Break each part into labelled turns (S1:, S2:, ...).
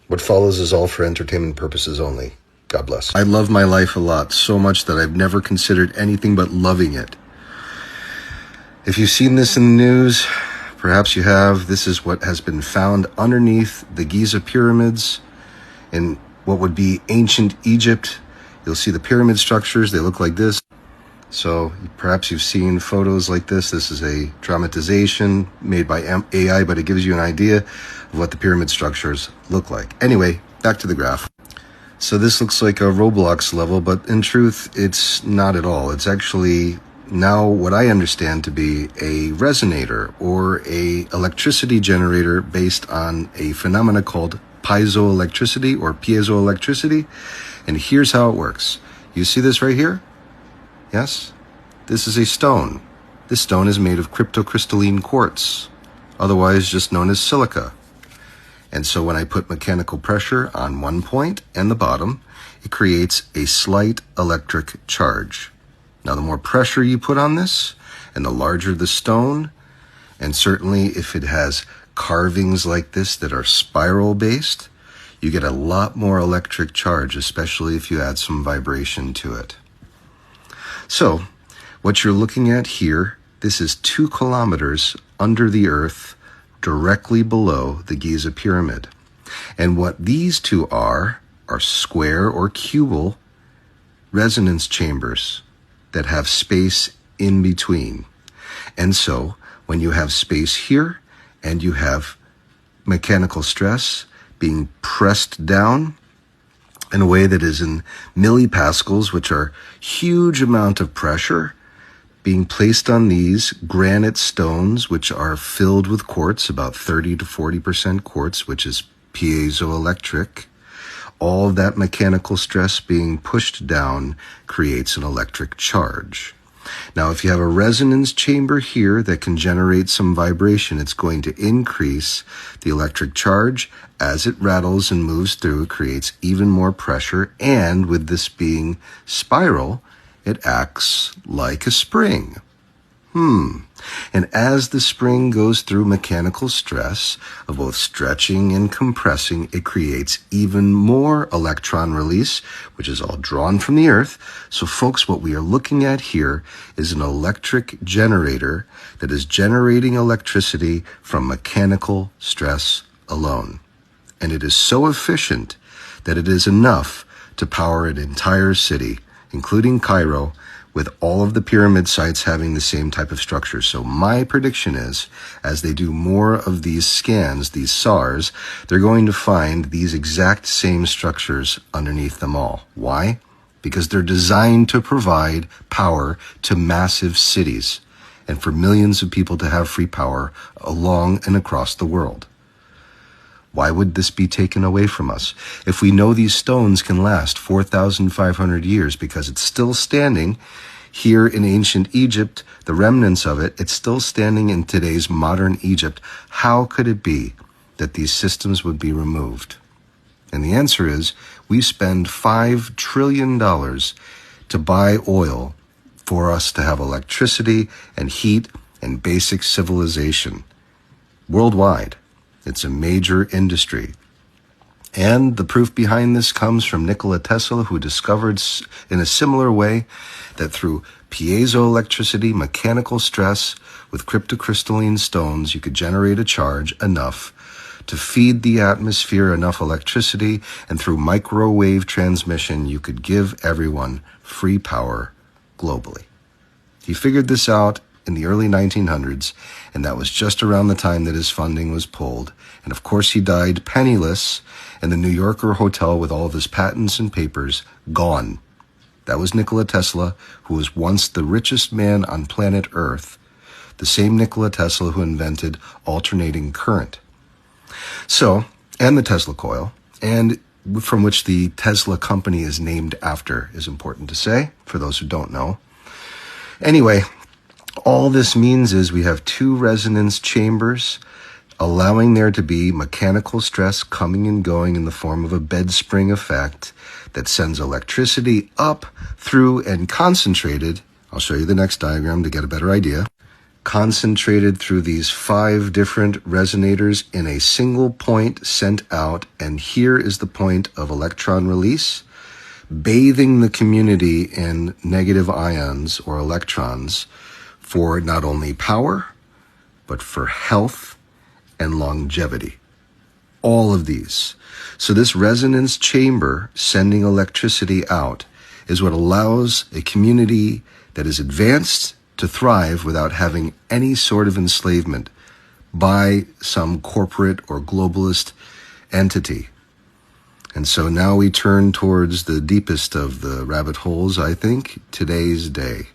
S1: What follows is all for entertainment purposes only. God bless. I love my life a lot, so much that I've never considered anything but loving it. If you've seen this in the news, perhaps you have. This is what has been found underneath the Giza pyramids in what would be ancient Egypt. You'll see the pyramid structures. They look like this. So perhaps you've seen photos like this. This is a dramatization made by AI, but it gives you an idea of what the pyramid structures look like. Anyway, back to the graph. So this looks like a Roblox level, but in truth, it's not at all. It's actually now what I understand to be a resonator or a electricity generator based on a phenomena called piezoelectricity or piezoelectricity. And here's how it works. You see this right here? Yes? This is a stone. This stone is made of cryptocrystalline quartz, otherwise just known as silica. And so when I put mechanical pressure on one point and the bottom, it creates a slight electric charge. Now, the more pressure you put on this, and the larger the stone, and certainly if it has carvings like this that are spiral-based, you get a lot more electric charge, especially if you add some vibration to it. So, what you're looking at here, this is 2 kilometers under the earth, directly below the Giza pyramid. And what these two are square or cubal resonance chambers that have space in between. And so, when you have space here, and you have mechanical stress being pressed down in a way that is in millipascals, which are huge amount of pressure, being placed on these granite stones, which are filled with quartz, about 30 to 40% quartz, which is piezoelectric. All of that mechanical stress being pushed down creates an electric charge. Now, if you have a resonance chamber here that can generate some vibration, it's going to increase the electric charge. As it rattles and moves through, it creates even more pressure. And with this being spiral, it acts like a spring. And as the spring goes through mechanical stress of both stretching and compressing, it creates even more electron release, which is all drawn from the earth. So folks, what we are looking at here is an electric generator that is generating electricity from mechanical stress alone. And it is so efficient that it is enough to power an entire city, including Cairo, with all of the pyramid sites having the same type of structure. So my prediction is, as they do more of these scans, these SARs, they're going to find these exact same structures underneath them all. Why? Because they're designed to provide power to massive cities and for millions of people to have free power along and across the world. Why would this be taken away from us? If we know these stones can last 4,500 years because it's still standing here in ancient Egypt, the remnants of it, it's still standing in today's modern Egypt, how could it be that these systems would be removed? And the answer is, we spend $5 trillion to buy oil for us to have electricity and heat and basic civilization worldwide. It's a major industry. And the proof behind this comes from Nikola Tesla, who discovered in a similar way that through piezoelectricity, mechanical stress, with cryptocrystalline stones, you could generate a charge enough to feed the atmosphere enough electricity, and through microwave transmission, you could give everyone free power globally. He figured this out in the early 1900s, and that was just around the time that his funding was pulled. And of course, he died penniless in the New Yorker hotel with all of his patents and papers gone. That was Nikola Tesla, who was once the richest man on planet Earth, the same Nikola Tesla who invented alternating current. So, and the Tesla coil, and from which the Tesla company is named after, is important to say, for those who don't know. Anyway, all this means is we have 2 resonance chambers allowing there to be mechanical stress coming and going in the form of a bed spring effect that sends electricity up through and concentrated. I'll show you the next diagram to get a better idea. concentrated through these 5 different resonators in a single point sent out. And here is the point of electron release, bathing the community in negative ions or electrons for not only power, but for health and longevity. All of these. So this resonance chamber sending electricity out is what allows a community that is advanced to thrive without having any sort of enslavement by some corporate or globalist entity. And so now we turn towards the deepest of the rabbit holes, I think, today's day.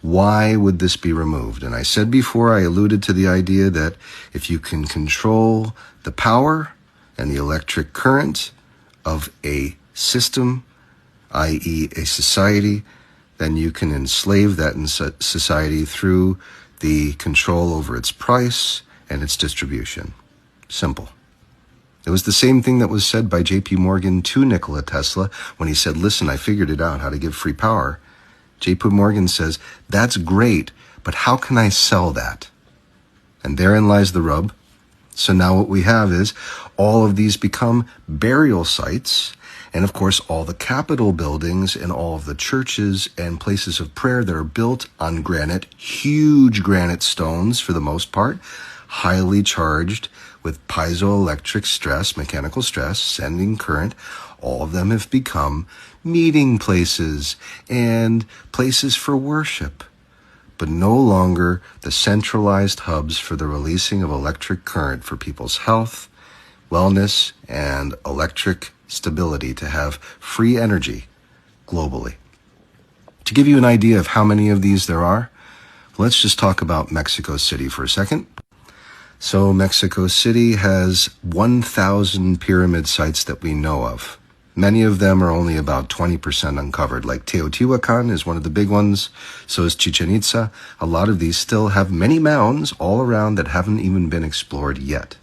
S1: Why would this be removed? And I said before, I alluded to the idea that if you can control the power and the electric current of a system, i.e. a society, then you can enslave that society through the control over its price and its distribution. Simple. It was the same thing that was said by J.P. Morgan to Nikola Tesla when he said, listen, I figured it out, how to give free power. J.P. Morgan says, that's great, but how can I sell that? And therein lies the rub. So now what we have is all of these become burial sites. And of course, all the Capitol buildings and all of the churches and places of prayer that are built on granite, huge granite stones for the most part, highly charged with piezoelectric stress, mechanical stress, sending current, all of them have become meeting places and places for worship, but no longer the centralized hubs for the releasing of electric current for people's health, wellness, and electric stability to have free energy globally. To give you an idea of how many of these there are, let's just talk about Mexico City for a second. So Mexico City has 1,000 pyramid sites that we know of. Many of them are only about 20% uncovered, like Teotihuacan is one of the big ones, so is Chichen Itza. A lot of these still have many mounds all around that haven't even been explored yet.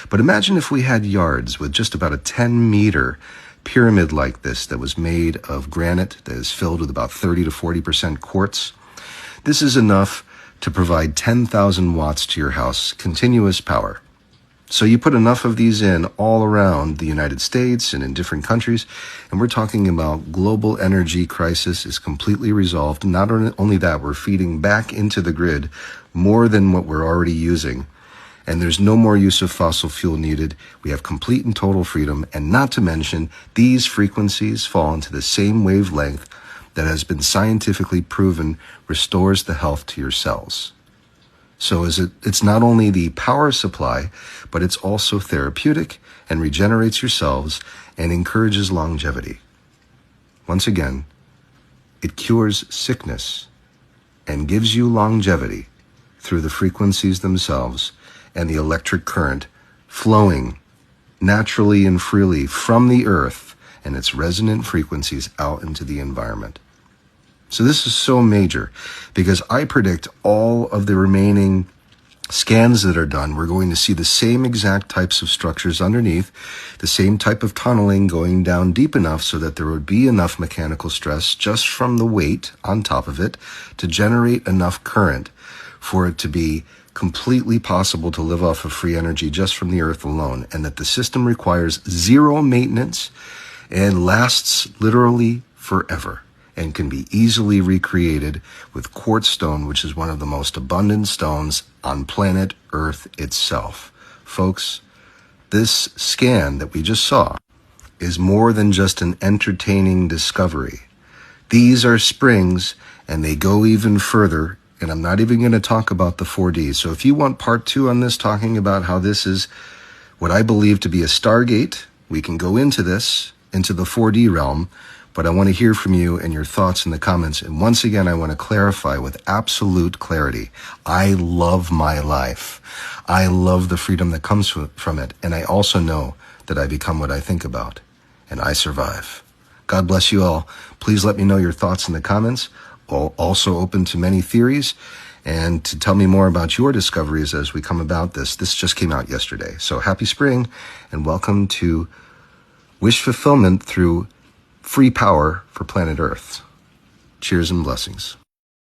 S1: But imagine if we had yards with just about a 10-meter pyramid like this that was made of granite that is filled with about 30 to 40% quartz. This is enough to provide 10,000 watts to your house, continuous power. So you put enough of these in all around the United States and in different countries, and we're talking about global energy crisis is completely resolved. Not only that, we're feeding back into the grid more than what we're already using. And there's no more use of fossil fuel needed. We have complete and total freedom. And not to mention, these frequencies fall into the same wavelength that has been scientifically proven restores the health to your cells. So it's not only the power supply, but it's also therapeutic and regenerates your cells and encourages longevity. Once again, it cures sickness and gives you longevity through the frequencies themselves and the electric current flowing naturally and freely from the earth and its resonant frequencies out into the environment. So this is so major because I predict all of the remaining scans that are done, we're going to see the same exact types of structures underneath, the same type of tunneling going down deep enough so that there would be enough mechanical stress just from the weight on top of it to generate enough current for it to be completely possible to live off of free energy just from the earth alone, and that the system requires zero maintenance and lasts literally forever and can be easily recreated with quartz stone, which is one of the most abundant stones on planet Earth itself. Folks, this scan that we just saw is more than just an entertaining discovery. These are springs, and they go even further. And I'm not even going to talk about the 4D. So if you want part 2 on this, talking about how this is what I believe to be a Stargate, we can go into this, into the 4D realm. But I want to hear from you and your thoughts in the comments. And once again, I want to clarify with absolute clarity. I love my life. I love the freedom that comes from it. And I also know that I become what I think about. And I survive. God bless you all. Please let me know your thoughts in the comments. Also open to many theories, and to tell me more about your discoveries as we come about this. This just came out yesterday. So happy spring, and welcome to wish fulfillment through free power for planet Earth. Cheers and blessings.